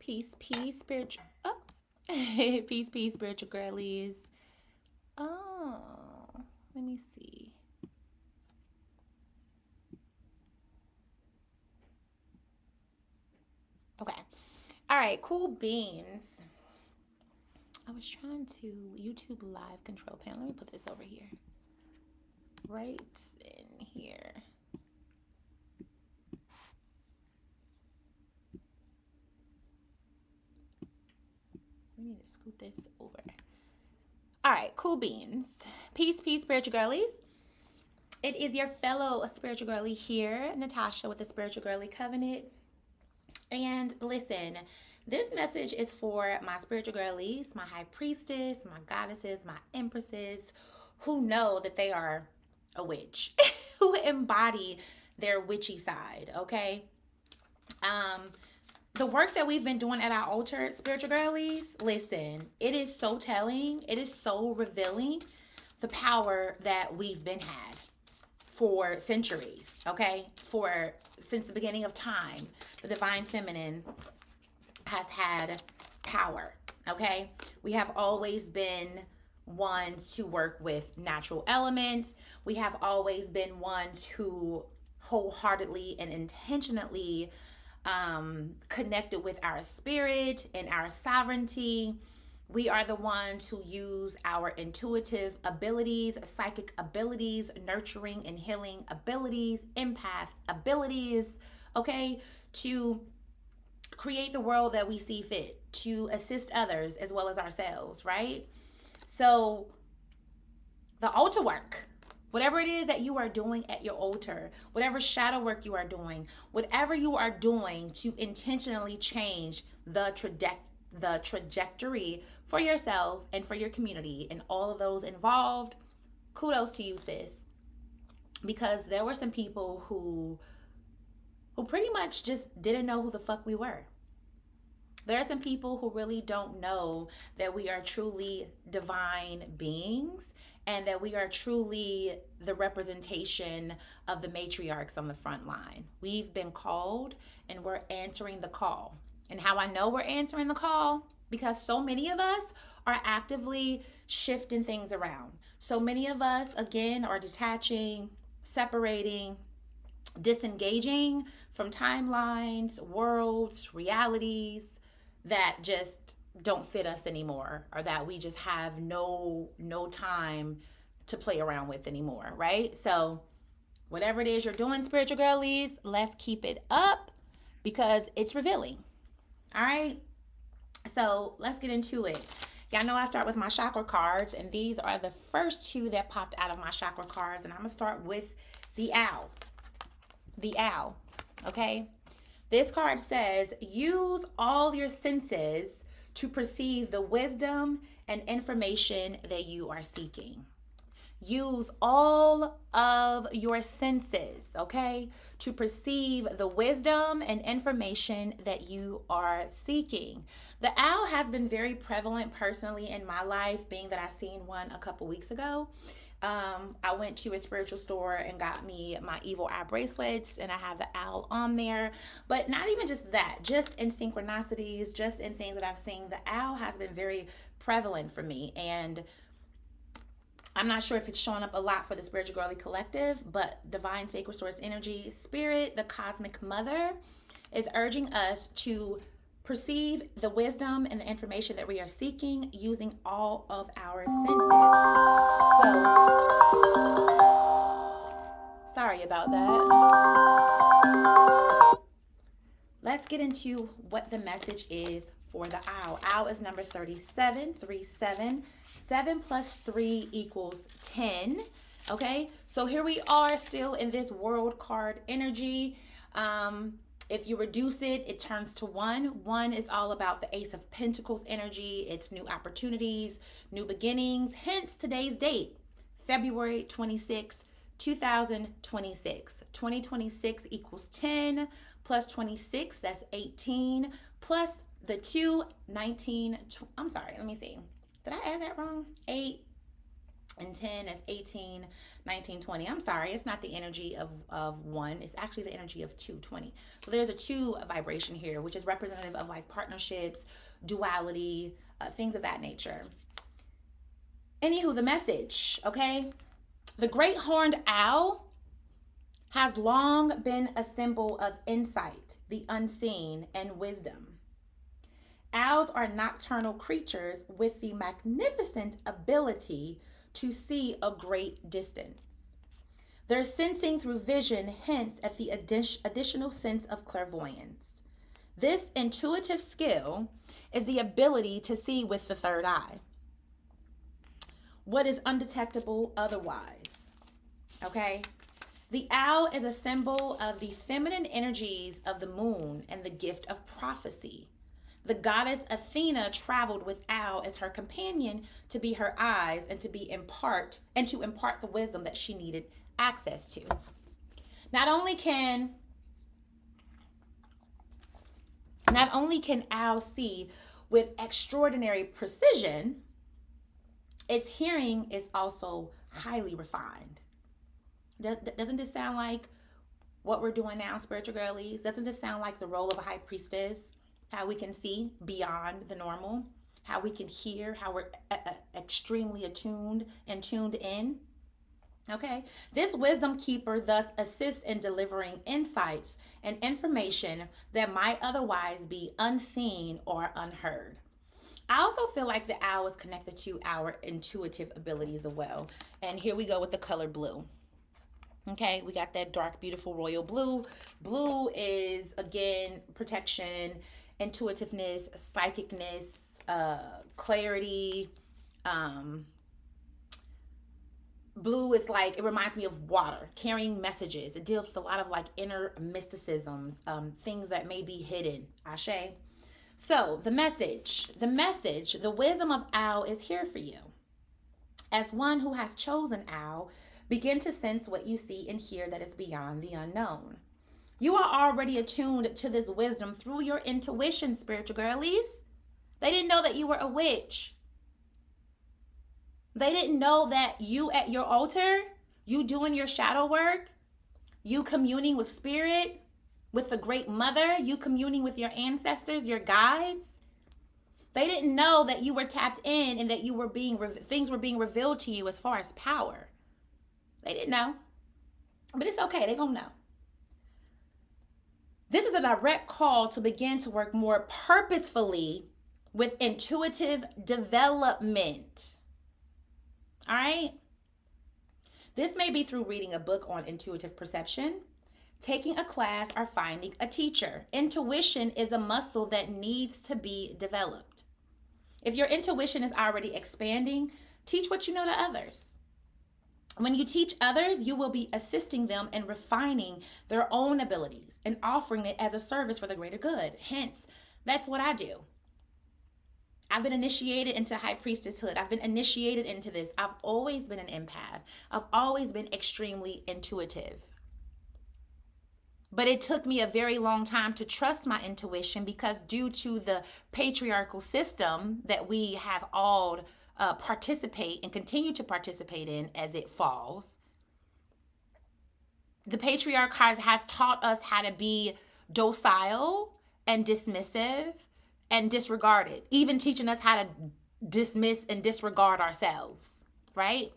Peace, peace, spiritual. Oh, peace, peace, spiritual girlies. Oh, let me see. Okay. All right, cool beans. I was trying to YouTube live control panel. Let me put this over here. Right in here. We need to scoot this over. All right, cool beans. Peace, peace, spiritual girlies. It is your fellow spiritual girly here, Natasha, with the Spiritual Girly Covenant. And listen, this message is for my spiritual girlies, my high priestess, my goddesses, my empresses, who know that they are a witch, who embody their witchy side, okay? The work that we've been doing at our altar, spiritual girlies, listen, it is so telling, it is so revealing the power that we've been had for centuries, okay? Since the beginning of time, the divine feminine has had power, okay? We have always been ones to work with natural elements. We have always been ones who wholeheartedly and intentionally connected with our spirit and our sovereignty. We are the ones who use our intuitive abilities, psychic abilities, nurturing and healing abilities, empath abilities, okay, to create the world that we see fit, to assist others as well as ourselves, right? So the altar work, whatever it is that you are doing at your altar, whatever shadow work you are doing, whatever you are doing to intentionally change the trajectory for yourself and for your community and all of those involved, kudos to you, sis. Because there were some people who pretty much just didn't know who the fuck we were. There are some people who really don't know that we are truly divine beings and that we are truly the representation of the matriarchs on the front line. We've been called and we're answering the call. And how I know we're answering the call? Because so many of us are actively shifting things around. So many of us, again, are detaching, separating, disengaging from timelines, worlds, realities that just don't fit us anymore, or that we just have no time to play around with anymore, right? So whatever it is you're doing, spiritual girlies, let's keep it up because it's revealing. All right, so let's get into it. Y'all know I start with my chakra cards, and these are the first two that popped out of my chakra cards, and I'm gonna start with the owl. The owl, okay? This card says, use all your senses to perceive the wisdom and information that you are seeking. Use all of your senses, okay, to perceive the wisdom and information that you are seeking. The owl has been very prevalent personally in my life, being that I seen one a couple weeks ago. I went to a spiritual store and got me my evil eye bracelets, and I have the owl on there. But not even just that, just in synchronicities, just in things that I've seen, the owl has been very prevalent for me. And I'm not sure if it's showing up a lot for the Spiritual Girly Collective, but Divine Sacred Source Energy, Spirit, the Cosmic Mother, is urging us to perceive the wisdom and the information that we are seeking using all of our senses. So, sorry about that. Let's get into what the message is for the owl. Owl is number 37, 37. 7 plus 3 equals 10. Okay, so here we are still in this world card energy. If you reduce it, it turns to 1. 1 is all about the Ace of Pentacles energy. It's new opportunities, new beginnings. Hence today's date, February 26, 2026. 2026 equals 10 plus 26, that's 18, plus the 2, 19, I'm sorry, let me see. Did I add that wrong? 8, and 10 is 18, 19, 20. I'm sorry, it's not the energy of one, it's actually the energy of 220. So there's a 2 vibration here, which is representative of like partnerships, duality, things of that nature. Anywho, the message, okay? The great horned owl has long been a symbol of insight, the unseen, and wisdom. Owls are nocturnal creatures with the magnificent ability to see a great distance. Their sensing through vision hints at the additional sense of clairvoyance. This intuitive skill is the ability to see with the third eye what is undetectable otherwise. Okay? The owl is a symbol of the feminine energies of the moon and the gift of prophecy. The goddess Athena traveled with owl as her companion to be her eyes and to impart the wisdom that she needed access to. Not only can owl see with extraordinary precision, its hearing is also highly refined. Doesn't this sound like what we're doing now, spiritual girlies? Doesn't this sound like the role of a high priestess? How we can see beyond the normal, how we can hear, how we're extremely attuned and tuned in. Okay, this wisdom keeper thus assists in delivering insights and information that might otherwise be unseen or unheard. I also feel like the owl is connected to our intuitive abilities as well. And here we go with the color blue. Okay, we got that dark, beautiful royal blue. Blue is, again, protection, intuitiveness, psychicness, clarity. Blue is like, it reminds me of water, carrying messages. It deals with a lot of like inner mysticisms, things that may be hidden. Ashe. So the message, the wisdom of owl is here for you. As one who has chosen owl, begin to sense what you see and hear that is beyond the unknown. You are already attuned to this wisdom through your intuition, spiritual girlies. They didn't know that you were a witch. They didn't know that you at your altar, you doing your shadow work, you communing with spirit, with the great mother, you communing with your ancestors, your guides. They didn't know that you were tapped in and that you were things were being revealed to you as far as power. They didn't know. But it's okay, they're gonna know. This is a direct call to begin to work more purposefully with intuitive development. All right? This may be through reading a book on intuitive perception, taking a class, or finding a teacher. Intuition is a muscle that needs to be developed. If your intuition is already expanding, teach what you know to others. When you teach others, you will be assisting them in refining their own abilities and offering it as a service for the greater good. Hence, that's what I do. I've been initiated into high priestesshood. I've been initiated into this. I've always been an empath. I've always been extremely intuitive. But it took me a very long time to trust my intuition because due to the patriarchal system that we have all participate and continue to participate in as it falls, the patriarch has taught us how to be docile and dismissive and disregarded, even teaching us how to dismiss and disregard ourselves, right?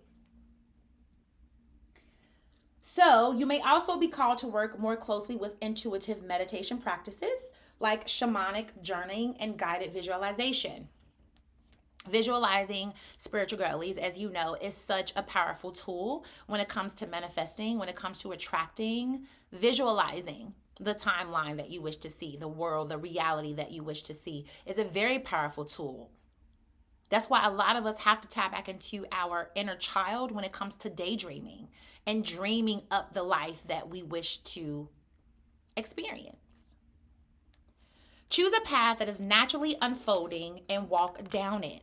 So you may also be called to work more closely with intuitive meditation practices like shamanic journeying and guided visualization. Visualizing, spiritual girlies, as you know, is such a powerful tool when it comes to manifesting, when it comes to attracting, visualizing the timeline that you wish to see, the world, the reality that you wish to see is a very powerful tool. That's why a lot of us have to tap back into our inner child when it comes to daydreaming and dreaming up the life that we wish to experience. Choose a path that is naturally unfolding and walk down it.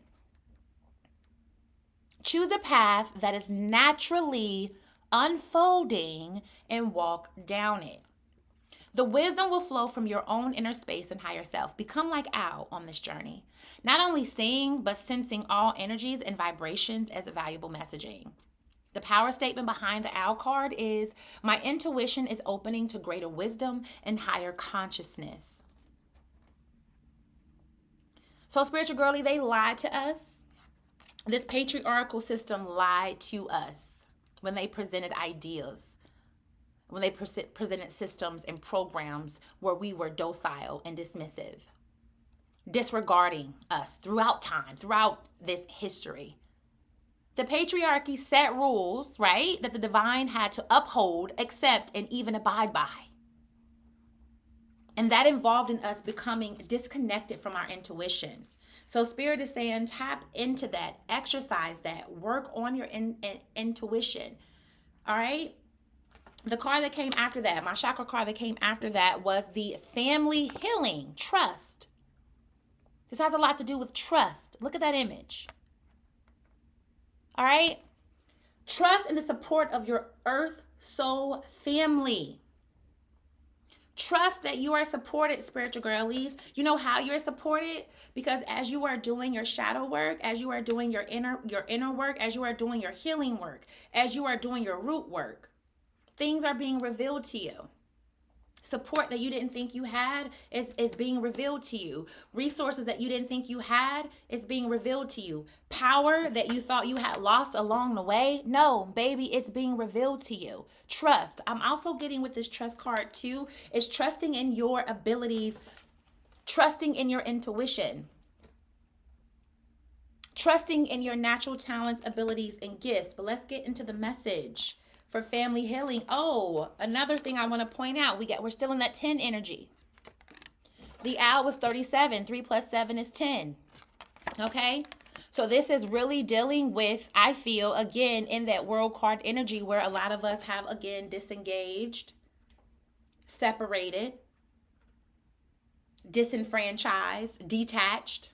Choose a path that is naturally unfolding and walk down it. The wisdom will flow from your own inner space and higher self. Become like Owl on this journey. Not only seeing, but sensing all energies and vibrations as valuable messaging. The power statement behind the Owl card is, my intuition is opening to greater wisdom and higher consciousness. So spiritual girly, they lied to us. This patriarchal system lied to us when they presented ideas, when they presented systems and programs where we were docile and dismissive, disregarding us throughout time, throughout this history. The patriarchy set rules, right, that the divine had to uphold, accept, and even abide by. And that involved in us becoming disconnected from our intuition. So Spirit is saying, tap into that, exercise that, work on your intuition. All right? The card that came after that, my chakra card that came after that, was the family healing, trust. This has a lot to do with trust. Look at that image. All right? Trust in the support of your earth soul family. Trust that you are supported, spiritual girlies. You know how you're supported? Because as you are doing your shadow work, as you are doing your inner work, as you are doing your healing work, as you are doing your root work, things are being revealed to you. Support that you didn't think you had is being revealed to you. Resources that you didn't think you had is being revealed to you. Power that you thought you had lost along the way, no, baby, it's being revealed to you. Trust. I'm also getting with this trust card too, is trusting in your abilities, trusting in your intuition, trusting in your natural talents, abilities, and gifts. But let's get into the message for family healing. Oh, another thing I want to point out, we're still in that 10 energy. The Owl was 37. 3 plus 7 is 10. Okay? So this is really dealing with, I feel, again, in that world card energy where a lot of us have, again, disengaged, separated, disenfranchised, detached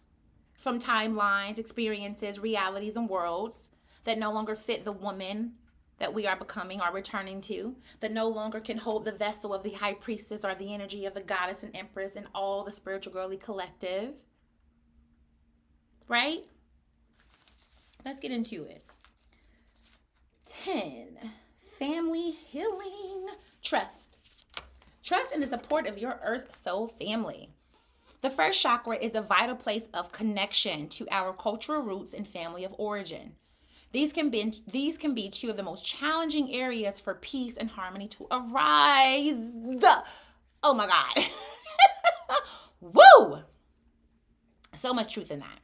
from timelines, experiences, realities, and worlds that no longer fit the woman that we are becoming or returning to, that no longer can hold the vessel of the high priestess or the energy of the goddess and empress and all the spiritual girly collective. Right? Let's get into it. 10. Family healing. Trust. Trust in the support of your earth soul family. The first chakra is a vital place of connection to our cultural roots and family of origin. These can be two of the most challenging areas for peace and harmony to arise. Oh my God. Woo! So much truth in that.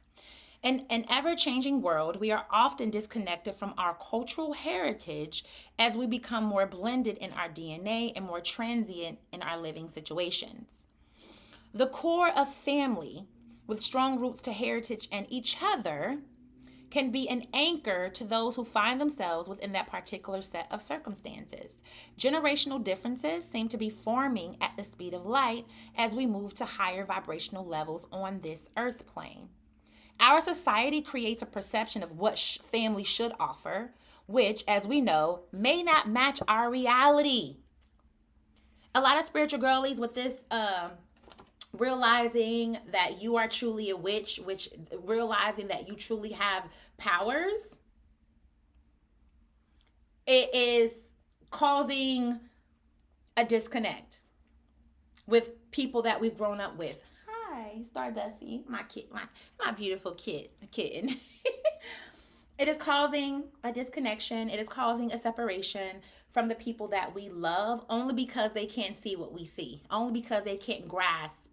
In an ever-changing world, we are often disconnected from our cultural heritage as we become more blended in our DNA and more transient in our living situations. The core of family, with strong roots to heritage and each other, can be an anchor to those who find themselves within that particular set of circumstances. Generational differences seem to be forming at the speed of light as we move to higher vibrational levels on this earth plane. Our society creates a perception of what family should offer, which, as we know, may not match our reality. A lot of spiritual girlies with this realizing that you are truly a witch, which realizing that you truly have powers, it is causing a disconnect with people that we've grown up with. Hi, Stardusty, my beautiful kitten. It is causing a disconnection. It is causing a separation from the people that we love only because they can't see what we see, only because they can't grasp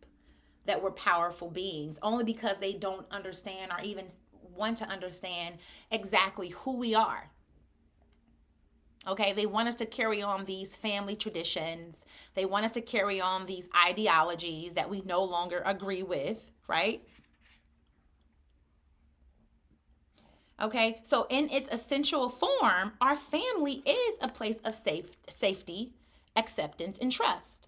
that we're powerful beings, only because they don't understand or even want to understand exactly who we are. Okay, they want us to carry on these family traditions. They want us to carry on these ideologies that we no longer agree with, right? Okay, so in its essential form, our family is a place of safety, acceptance, and trust.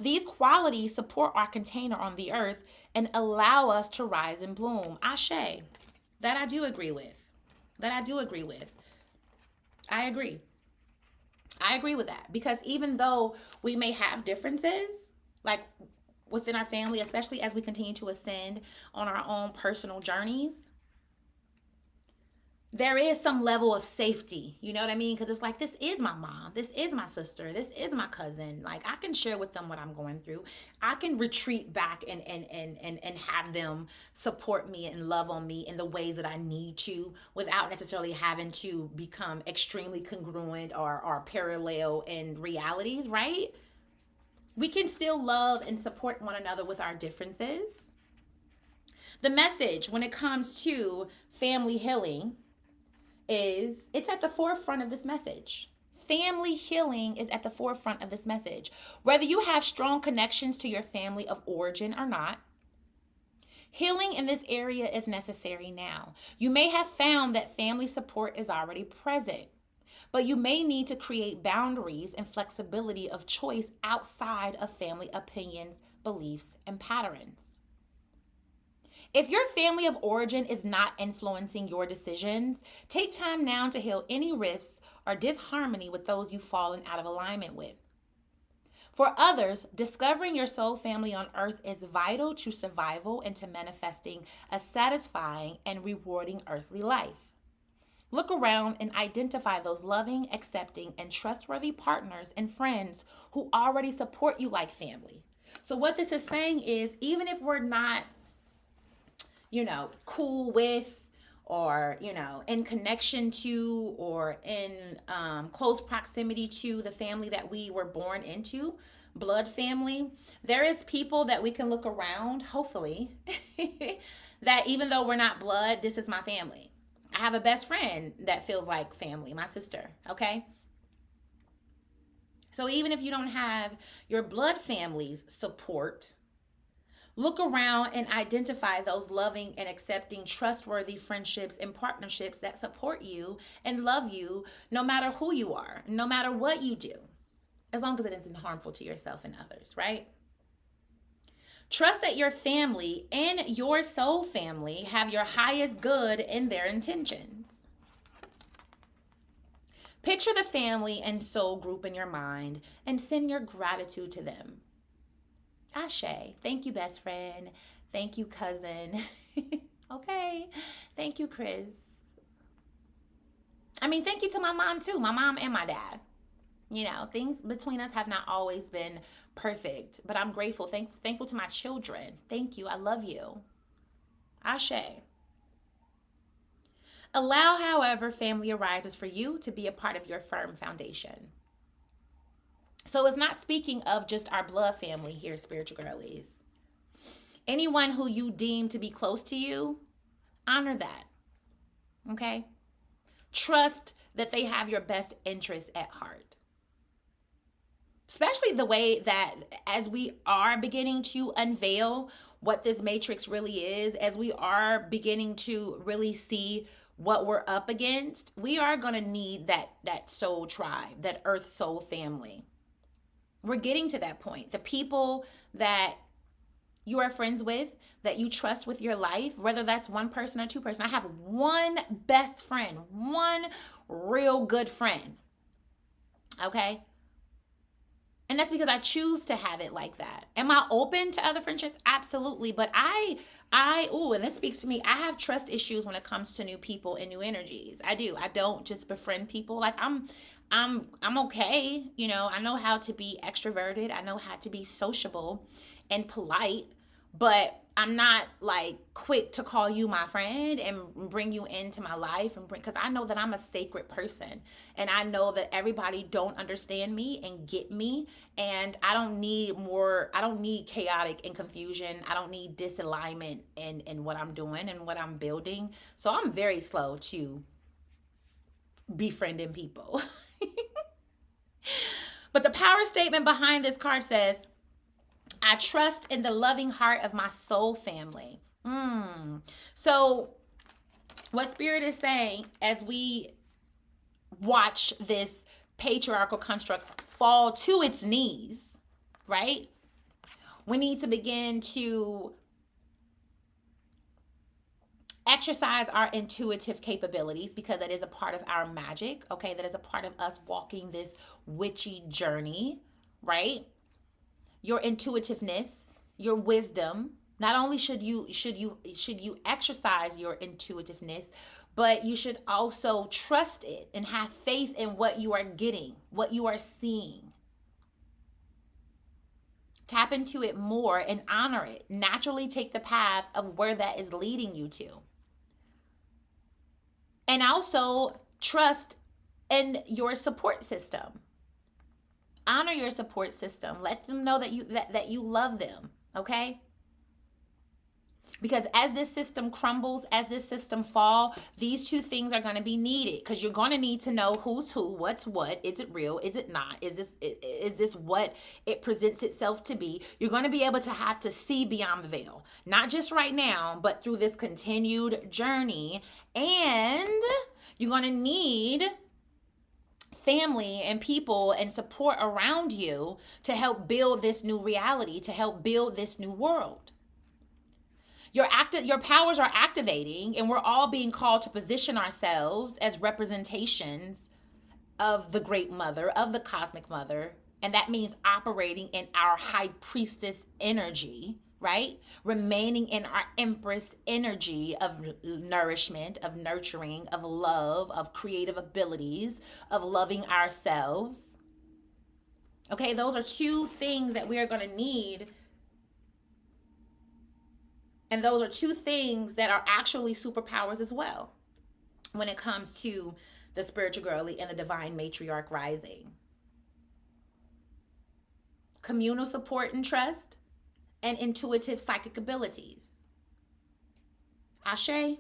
These qualities support our container on the earth and allow us to rise and bloom. Ashe. That I do agree with. I agree with that. Because even though we may have differences, like within our family, especially as we continue to ascend on our own personal journeys, there is some level of safety. You know what I mean? Because it's like, this is my mom. This is my sister. This is my cousin. Like, I can share with them what I'm going through. I can retreat back and have them support me and love on me in the ways that I need to without necessarily having to become extremely congruent or parallel in realities, right? We can still love and support one another with our differences. The message when it comes to family healing is it's at the forefront of this message. Family healing is at the forefront of this message. Whether you have strong connections to your family of origin or not, healing in this area is necessary now. You may have found that family support is already present, but you may need to create boundaries and flexibility of choice outside of family opinions, beliefs, and patterns. If your family of origin is not influencing your decisions, take time now to heal any rifts or disharmony with those you've fallen out of alignment with. For others, discovering your soul family on earth is vital to survival and to manifesting a satisfying and rewarding earthly life. Look around and identify those loving, accepting, and trustworthy partners and friends who already support you like family. So what this is saying is, even if we're not cool with, or, in connection to, or in close proximity to the family that we were born into, blood family, there is people that we can look around, hopefully, that even though we're not blood, this is my family. I have a best friend that feels like family, my sister, okay? So even if you don't have your blood family's support, look around and identify those loving and accepting, trustworthy friendships and partnerships that support you and love you no matter who you are, no matter what you do, as long as it isn't harmful to yourself and others, right? Trust that your family and your soul family have your highest good in their intentions. Picture the family and soul group in your mind and send your gratitude to them. Ashe. Thank you, best friend. Thank you, cousin. Okay. Thank you, Chris. Thank you to my mom too. My mom and my dad. Things between us have not always been perfect, but I'm grateful. Thankful to my children. Thank you. I love you. Ashe. Allow, however, family arises for you to be a part of your firm foundation. So it's not speaking of just our blood family here, spiritual girlies. Anyone who you deem to be close to you, honor that. Okay? Trust that they have your best interests at heart. Especially the way that as we are beginning to unveil what this matrix really is, as we are beginning to really see what we're up against, we are going to need that soul tribe, that earth soul family. We're getting to that point. The people that you are friends with, that you trust with your life, whether that's one person or two person. I have one best friend, one real good friend. Okay? And that's because I choose to have it like that. Am I open to other friendships? Absolutely. But and this speaks to me. I have trust issues when it comes to new people and new energies. I do. I don't just befriend people. Like I'm okay. I know how to be extroverted. I know how to be sociable and polite, but I'm not like quick to call you my friend and bring you into my life because I know that I'm a sacred person and I know that everybody don't understand me and get me, and I don't need chaotic and confusion. I don't need disalignment in what I'm doing and what I'm building. So I'm very slow to befriending people. But the power statement behind this card says, I trust in the loving heart of my soul family. So what Spirit is saying as we watch this patriarchal construct fall to its knees, right? We need to begin to exercise our intuitive capabilities because that is a part of our magic, okay? That is a part of us walking this witchy journey, right? your intuitiveness, your wisdom. Not only should you exercise your intuitiveness, but you should also trust it and have faith in what you are getting, what you are seeing. Tap into it more and honor it. Naturally take the path of where that is leading you to. And also trust in your support system. Honor your support system. Let them know that you love them, okay? Because as this system crumbles, as this system falls, these two things are going to be needed, because you're going to need to know who's who, what's what. Is it real? Is it not? Is this what it presents itself to be? You're going to be able to have to see beyond the veil, not just right now, but through this continued journey. And you're going to need family and people and support around you to help build this new reality, to help build this new world. Your powers are activating, and we're all being called to position ourselves as representations of the great mother, of the cosmic mother. And that means operating in our high priestess energy, right? Remaining in our empress energy of nourishment, of nurturing, of love, of creative abilities, of loving ourselves. Okay, those are two things that we are going to need. And those are two things that are actually superpowers as well when it comes to the spiritual girly and the divine matriarch rising. Communal support and trust, and intuitive psychic abilities. Ashe.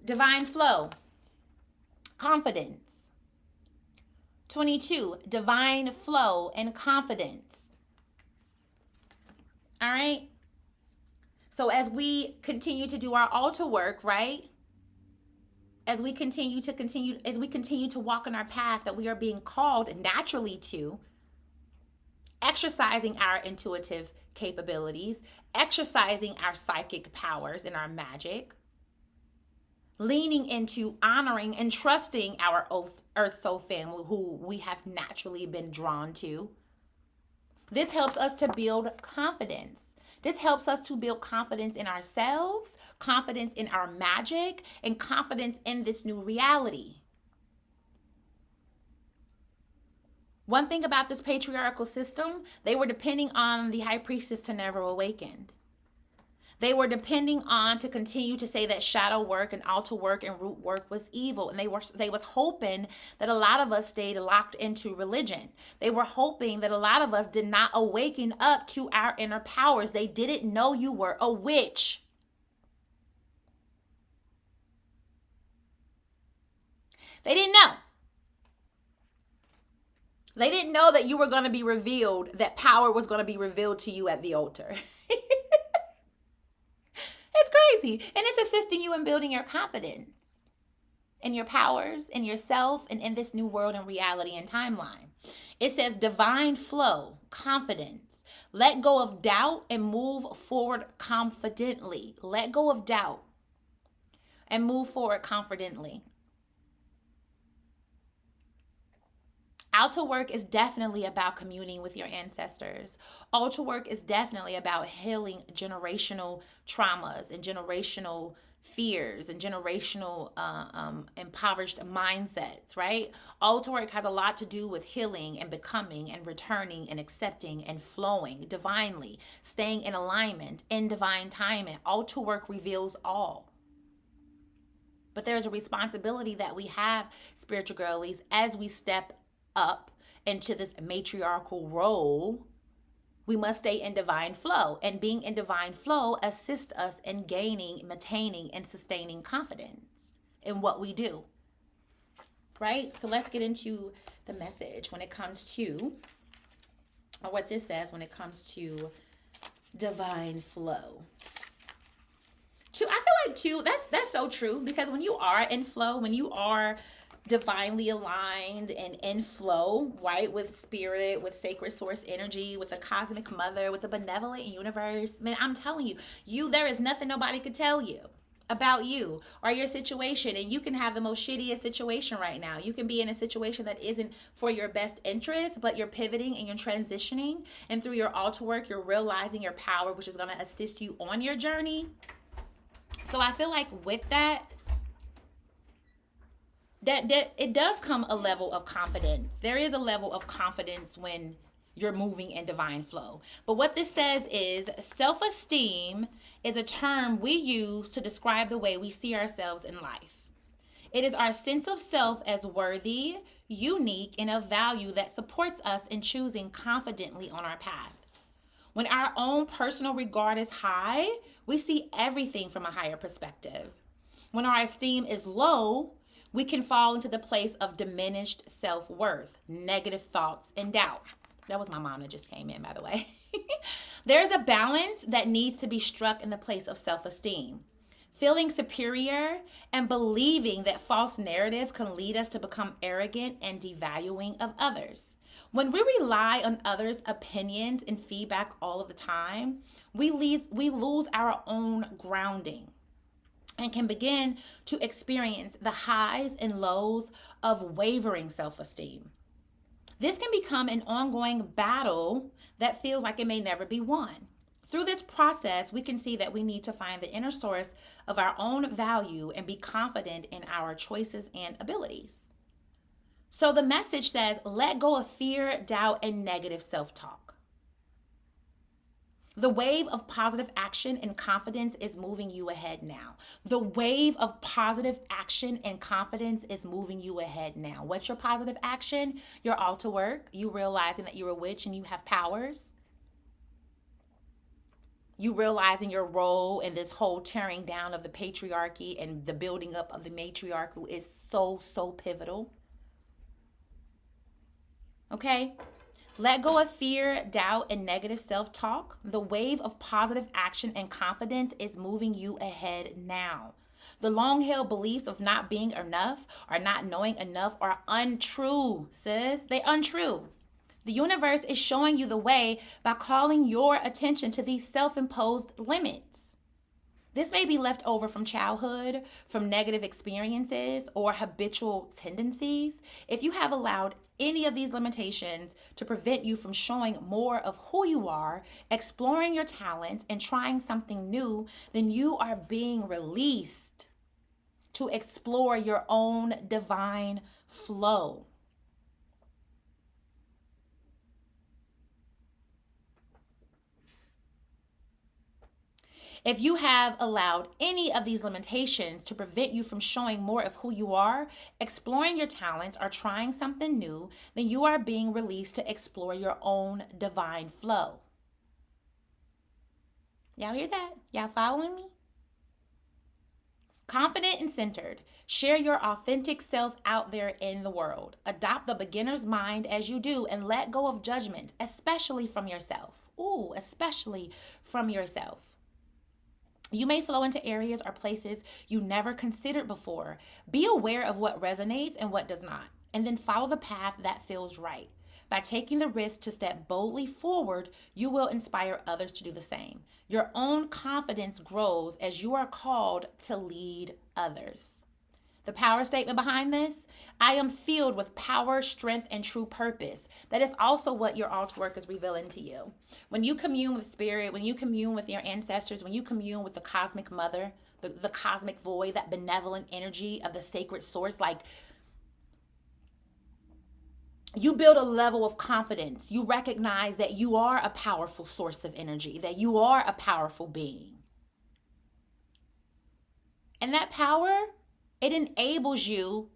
Divine flow. Confidence. 22, divine flow and confidence. All right. So as we continue to do our altar work, right? As we continue to walk on our path that we are being called naturally to, exercising our intuitive capabilities, exercising our psychic powers and our magic, leaning into honoring and trusting our Earth Soul family who we have naturally been drawn to. This helps us to build confidence. This helps us to build confidence in ourselves, confidence in our magic, and confidence in this new reality. One thing about this patriarchal system, they were depending on the high priestess to never awaken. They were depending on to continue to say that shadow work and altar work and root work was evil. And they was hoping that a lot of us stayed locked into religion. They were hoping that a lot of us did not awaken up to our inner powers. They didn't know you were a witch. They didn't know. They didn't know that you were going to be revealed, that power was going to be revealed to you at the altar. It's crazy. And it's assisting you in building your confidence in your powers, in yourself, and in this new world and reality and timeline. It says divine flow, confidence. Let go of doubt and move forward confidently. Let go of doubt and move forward confidently. Altar work is definitely about communing with your ancestors. Altar work is definitely about healing generational traumas and generational fears and generational impoverished mindsets, right? Altar work has a lot to do with healing and becoming and returning and accepting and flowing divinely, staying in alignment in divine timing. Altar work reveals all. But there's a responsibility that we have, spiritual girlies, as we step up into this matriarchal role. We must stay in divine flow, and being in divine flow assists us in gaining, maintaining, and sustaining confidence in what we do, right? So let's get into the message when it comes to, or what this says when it comes to divine flow. I feel like too, that's so true, because when you are in flow, when you are divinely aligned and in flow, right, with spirit, with sacred source energy, with the cosmic mother, with the benevolent universe, man, I'm telling you, there is nothing nobody could tell you. about you or your situation, and you can have the most shittiest situation right now. You can be in a situation that isn't for your best interest, but you're pivoting and you're transitioning, and through your altar work you're realizing your power, which is going to assist you on your journey. So I feel like with that it does come a level of confidence. There is a level of confidence when you're moving in divine flow. But what this says is self-esteem is a term we use to describe the way we see ourselves in life. It is our sense of self as worthy, unique, and of value that supports us in choosing confidently on our path. When our own personal regard is high, we see everything from a higher perspective. When our esteem is low, we can fall into the place of diminished self-worth, negative thoughts, and doubt. That was my mom that just came in, by the way. There's a balance that needs to be struck in the place of self-esteem. Feeling superior and believing that false narrative can lead us to become arrogant and devaluing of others. When we rely on others' opinions and feedback all of the time, we lose our own grounding and can begin to experience the highs and lows of wavering self-esteem. This can become an ongoing battle that feels like it may never be won. Through this process, we can see that we need to find the inner source of our own value and be confident in our choices and abilities. So the message says, let go of fear, doubt, and negative self-talk. The wave of positive action and confidence is moving you ahead now. The wave of positive action and confidence is moving you ahead now. What's your positive action? Your altar work. You realizing that you're a witch and you have powers. You realizing your role in this whole tearing down of the patriarchy and the building up of the matriarch, who is so, so pivotal. Okay? Let go of fear, doubt, and negative self-talk. The wave of positive action and confidence is moving you ahead now. The long-held beliefs of not being enough or not knowing enough are untrue, sis. They're untrue. The universe is showing you the way by calling your attention to these self-imposed limits. This may be left over from childhood, from negative experiences, or habitual tendencies. If you have allowed any of these limitations to prevent you from showing more of who you are, exploring your talents, and trying something new, then you are being released to explore your own divine flow. If you have allowed any of these limitations to prevent you from showing more of who you are, exploring your talents, or trying something new, then you are being released to explore your own divine flow. Y'all hear that? Y'all following me? Confident and centered. Share your authentic self out there in the world. Adopt the beginner's mind as you do and let go of judgment, especially from yourself. Ooh, especially from yourself. You may flow into areas or places you never considered before. Be aware of what resonates and what does not, and then follow the path that feels right. By taking the risk to step boldly forward, you will inspire others to do the same. Your own confidence grows as you are called to lead others. The power statement behind this: I am filled with power, strength, and true purpose. That is also what your altar work is revealing to you. When you commune with spirit, when you commune with your ancestors, when you commune with the cosmic mother, the cosmic void, that benevolent energy of the sacred source, like, you build a level of confidence. You recognize that you are a powerful source of energy, that you are a powerful being. And that power, it enables you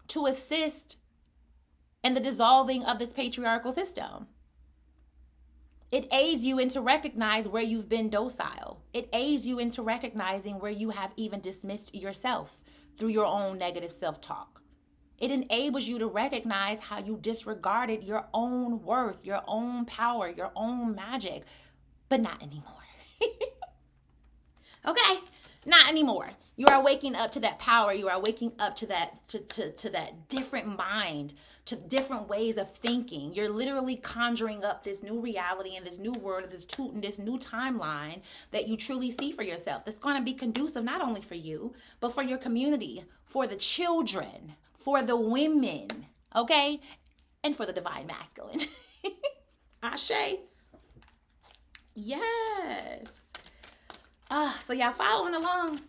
to assist in the dissolving of this patriarchal system. It aids you into recognize where you've been docile. It aids you into recognizing where you have even dismissed yourself through your own negative self-talk. It enables you to recognize how you disregarded your own worth, your own power, your own magic, but not anymore. Okay. Not anymore. You are waking up to that power. You are waking up to that to that different mind, to different ways of thinking. You're literally conjuring up this new reality and this new world, this new timeline that you truly see for yourself. That's going to be conducive not only for you, but for your community, for the children, for the women, okay? And for the divine masculine. Ashe. Yes. So y'all following along?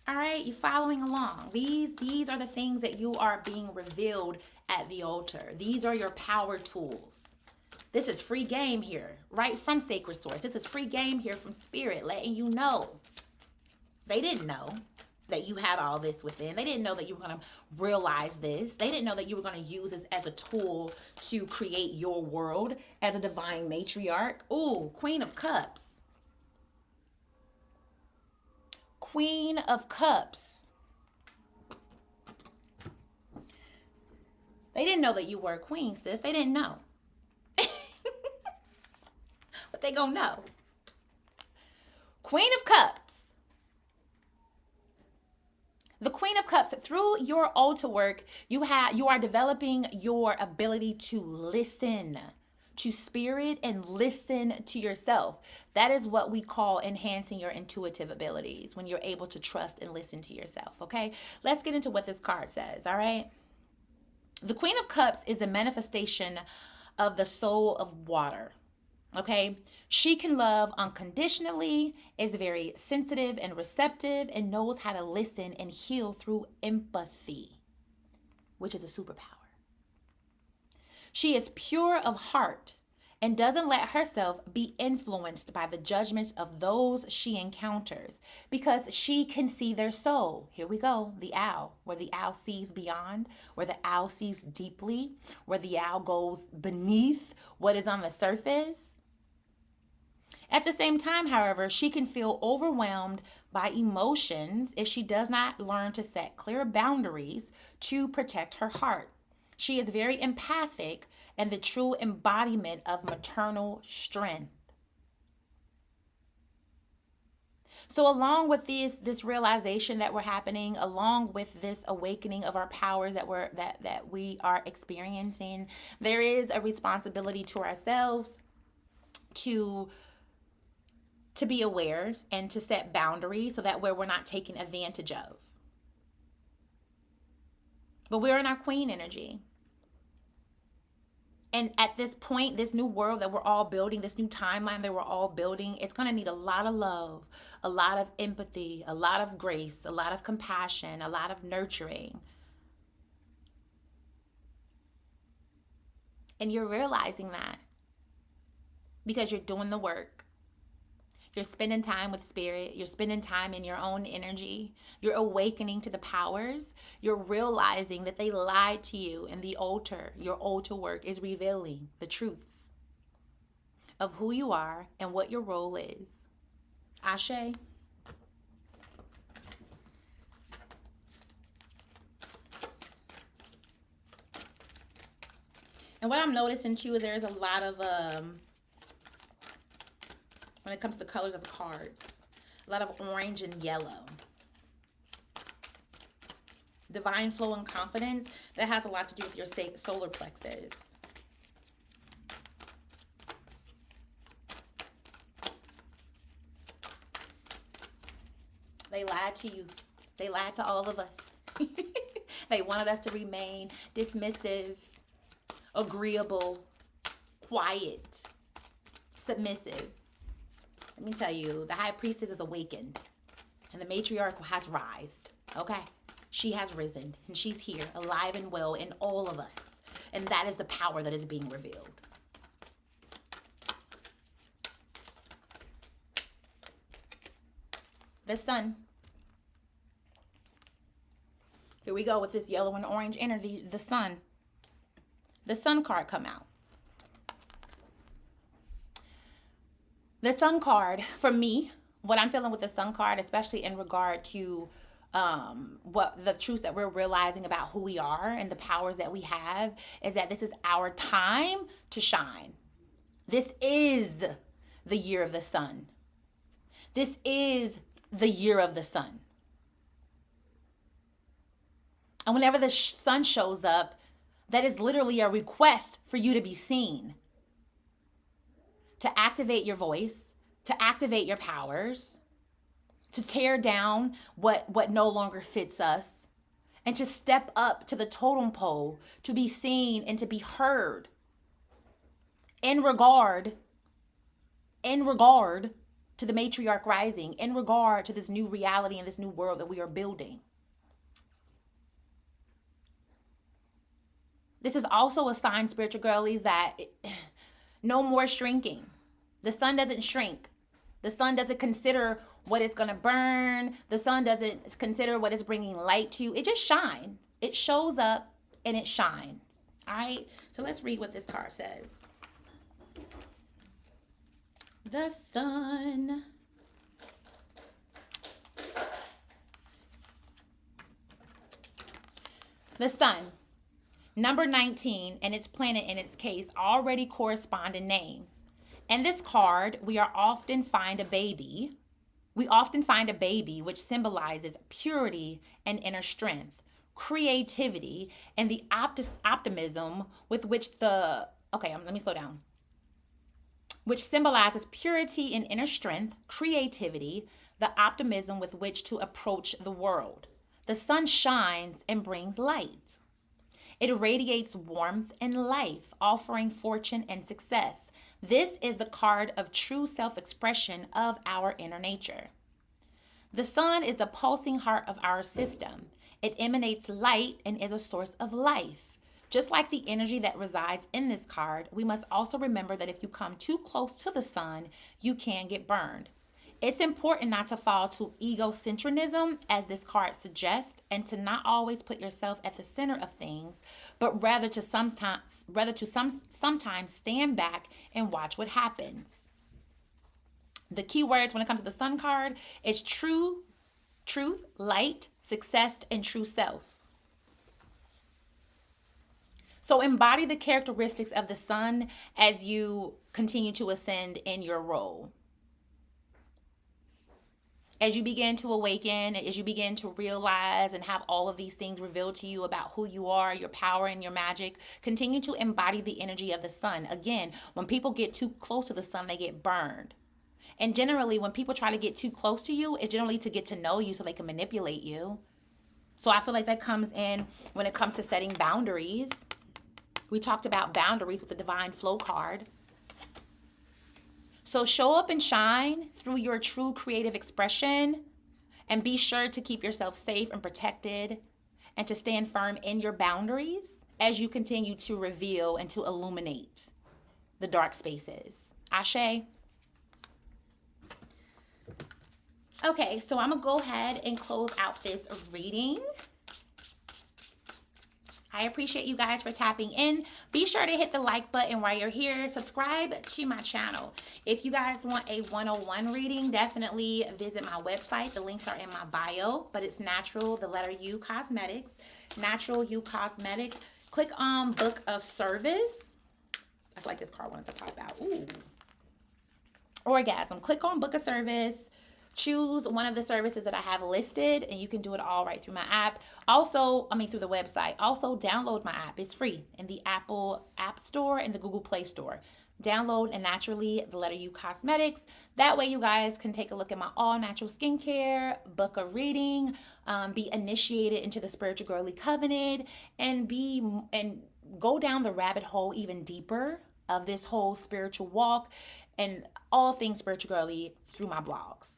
All right, you following along. These are the things that you are being revealed at the altar. These are your power tools. This is free game here, right from Sacred Source. This is free game here from Spirit, letting you know. They didn't know that you had all this within. They didn't know that you were going to realize this. They didn't know that you were going to use this as a tool to create your world as a divine matriarch. Ooh, Queen of Cups. Queen of Cups. They didn't know that you were a queen, sis. They didn't know. But they gonna know. Queen of Cups. The Queen of Cups, through your altar work, you are developing your ability to listen to spirit and listen to yourself. That is what we call enhancing your intuitive abilities, when you're able to trust and listen to yourself, okay? Let's get into what this card says, all right? The Queen of Cups is a manifestation of the soul of water, okay? She can love unconditionally, is very sensitive and receptive, and knows how to listen and heal through empathy, which is a superpower. She is pure of heart and doesn't let herself be influenced by the judgments of those she encounters, because she can see their soul. Here we go, the owl, where the owl sees beyond, where the owl sees deeply, where the owl goes beneath what is on the surface. At the same time, however, she can feel overwhelmed by emotions if she does not learn to set clear boundaries to protect her heart. She is very empathic and the true embodiment of maternal strength. So along with this realization that we're happening, along with this awakening of our powers that we are experiencing, there is a responsibility to ourselves to be aware and to set boundaries so that way we're not taken advantage of. But we're in our queen energy. And at this point, this new world that we're all building, this new timeline that we're all building, it's going to need a lot of love, a lot of empathy, a lot of grace, a lot of compassion, a lot of nurturing. And you're realizing that because you're doing the work. You're spending time with spirit. You're spending time in your own energy. You're awakening to the powers. You're realizing that they lied to you, and the altar, your altar work, is revealing the truths of who you are and what your role is. Ashe. And what I'm noticing too is there's a lot of when it comes to the colors of the cards, a lot of orange and yellow. Divine flow and confidence, that has a lot to do with your solar plexus. They lied to you. They lied to all of us. They wanted us to remain dismissive, agreeable, quiet, submissive. Let me tell you, the high priestess is awakened and the matriarch has rised, okay? She has risen and she's here, alive and well in all of us. And that is the power that is being revealed. The sun. Here we go with this yellow and orange energy, the sun. The sun card come out. The sun card, for me, what I'm feeling with the sun card, especially in regard to what the truth that we're realizing about who we are and the powers that we have, is that this is our time to shine. This is the year of the sun. This is the year of the sun. And whenever the sun shows up, that is literally a request for you to be seen, to activate your voice, to activate your powers, to tear down what no longer fits us, and to step up to the totem pole, to be seen and to be heard in regard to the matriarch rising, in regard to this new reality and this new world that we are building. This is also a sign, spiritual girlies, that no more shrinking. The sun doesn't shrink. The sun doesn't consider what it's going to burn. The sun doesn't consider what it's bringing light to. It just shines. It shows up and it shines. All right. So let's read what this card says. The sun. The sun. Number 19 and its planet in its case already correspond in name. In this card, we often find a baby. We often find a baby, which symbolizes purity and inner strength, creativity, and the optimism with which let me slow down. Which symbolizes purity and inner strength, creativity, the optimism with which to approach the world. The sun shines and brings light. It radiates warmth and life, offering fortune and success. This is the card of true self-expression of our inner nature. The sun is the pulsing heart of our system. It emanates light and is a source of life. Just like the energy that resides in this card, we must also remember that if you come too close to the sun, you can get burned. It's important not to fall to egocentrism, as this card suggests, and to not always put yourself at the center of things, but rather to sometimes stand back and watch what happens. The key words when it comes to the sun card is truth, light, success, and true self. So embody the characteristics of the sun as you continue to ascend in your role. As you begin to awaken, as you begin to realize and have all of these things revealed to you about who you are, your power and your magic, continue to embody the energy of the sun. Again, when people get too close to the sun, they get burned. And generally, when people try to get too close to you, it's generally to get to know you so they can manipulate you. So I feel like that comes in when it comes to setting boundaries. We talked about boundaries with the Divine Flow card. So show up and shine through your true creative expression, and be sure to keep yourself safe and protected, and to stand firm in your boundaries as you continue to reveal and to illuminate the dark spaces. Ashe. Okay, so I'm going to go ahead and close out this reading. I appreciate you guys for tapping in. Be sure to hit the like button while you're here. Subscribe to my channel. If you guys want a 101 reading, definitely visit my website. The links are in my bio, but it's Natural, the letter U, Cosmetics. Natural U Cosmetics. Click on Book a Service. I feel like this card wanted to pop out. Ooh. Orgasm. Click on Book a Service. Choose one of the services that I have listed, and you can do it all right through my app. Through the website. Also, download my app. It's free in the Apple App Store and the Google Play Store. Download and Naturally, the letter U Cosmetics. That way you guys can take a look at my all natural skincare, book a reading, be initiated into the Spiritual Girlie Covenant, and go down the rabbit hole even deeper of this whole spiritual walk and all things Spiritual Girlie through my blogs.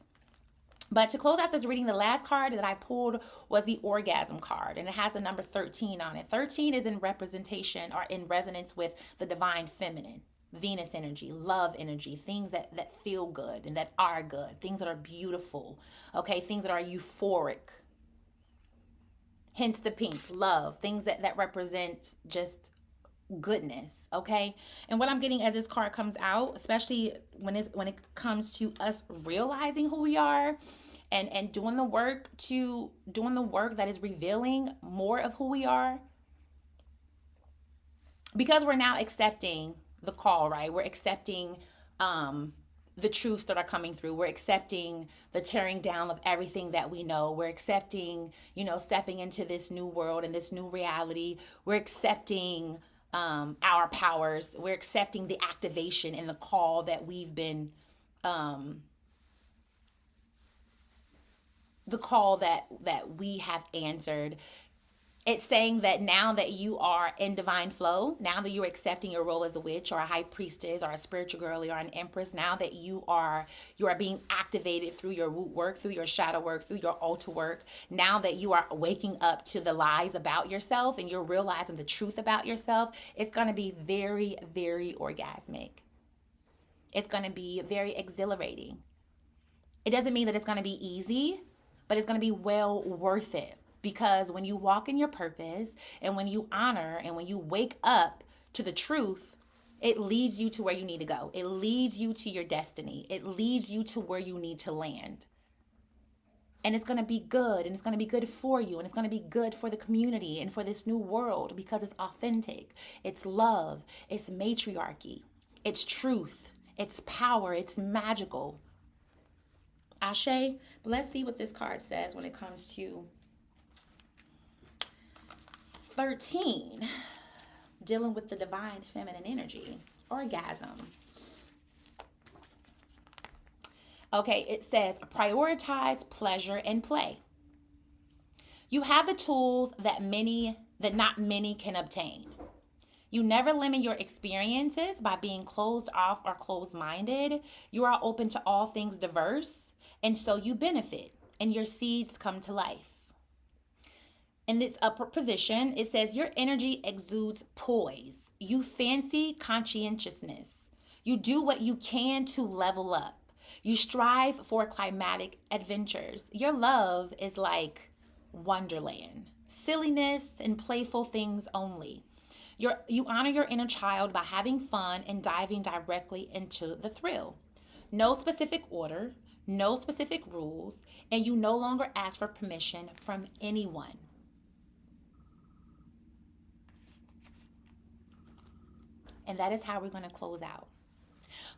But to close out this reading, the last card that I pulled was the Orgasm card, and it has the number 13 on it. 13 is in representation or in resonance with the divine feminine, Venus energy, love energy, things that feel good and that are good, things that are beautiful, okay, things that are euphoric. Hence the pink, love, things that represent just goodness, okay? And what I'm getting as this card comes out, especially when it comes to us realizing who we are and doing the work that is revealing more of who we are, because we're now accepting the call, right? We're accepting the truths that are coming through. We're accepting the tearing down of everything that we know. We're accepting, stepping into this new world and this new reality. We're accepting our powers. We're accepting the activation and the call that we've been, the call that we have answered. It's saying that now that you are in divine flow, now that you're accepting your role as a witch or a high priestess or a spiritual girlie or an empress, now that you are being activated through your root work, through your shadow work, through your altar work, now that you are waking up to the lies about yourself and you're realizing the truth about yourself, it's going to be very, very orgasmic. It's going to be very exhilarating. It doesn't mean that it's going to be easy, but it's going to be well worth it. Because when you walk in your purpose and when you honor and when you wake up to the truth, it leads you to where you need to go. It leads you to your destiny. It leads you to where you need to land. And it's going to be good, and it's going to be good for you, and it's going to be good for the community and for this new world because it's authentic. It's love. It's matriarchy. It's truth. It's power. It's magical. Ashe. But let's see what this card says when it comes to 13, dealing with the divine feminine energy, orgasm. Okay, it says prioritize pleasure and play. You have the tools that not many can obtain. You never limit your experiences by being closed off or closed-minded. You are open to all things diverse, and so you benefit, and your seeds come to life. In this upper position, it says your energy exudes poise. You fancy conscientiousness. You do what you can to level up. You strive for climatic adventures. Your love is like wonderland, silliness and playful things only. You honor your inner child by having fun and diving directly into the thrill. No specific order, no specific rules, and you no longer ask for permission from anyone. And that is how we're going to close out.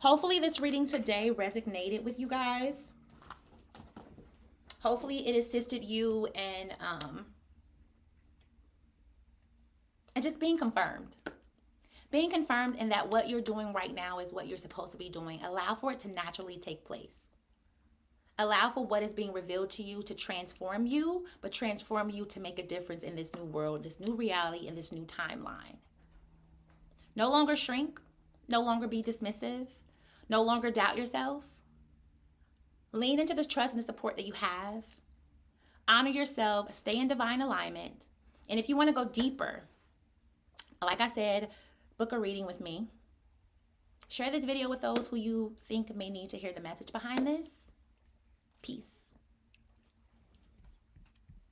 Hopefully this reading today resonated with you guys. Hopefully it assisted you in just being confirmed. Being confirmed in that what you're doing right now is what you're supposed to be doing. Allow for it to naturally take place. Allow for what is being revealed to you to transform you, but transform you to make a difference in this new world, this new reality, and this new timeline. No longer shrink. No longer be dismissive. No longer doubt yourself. Lean into the trust and the support that you have. Honor yourself. Stay in divine alignment. And if you want to go deeper, like I said, book a reading with me. Share this video with those who you think may need to hear the message behind this. Peace.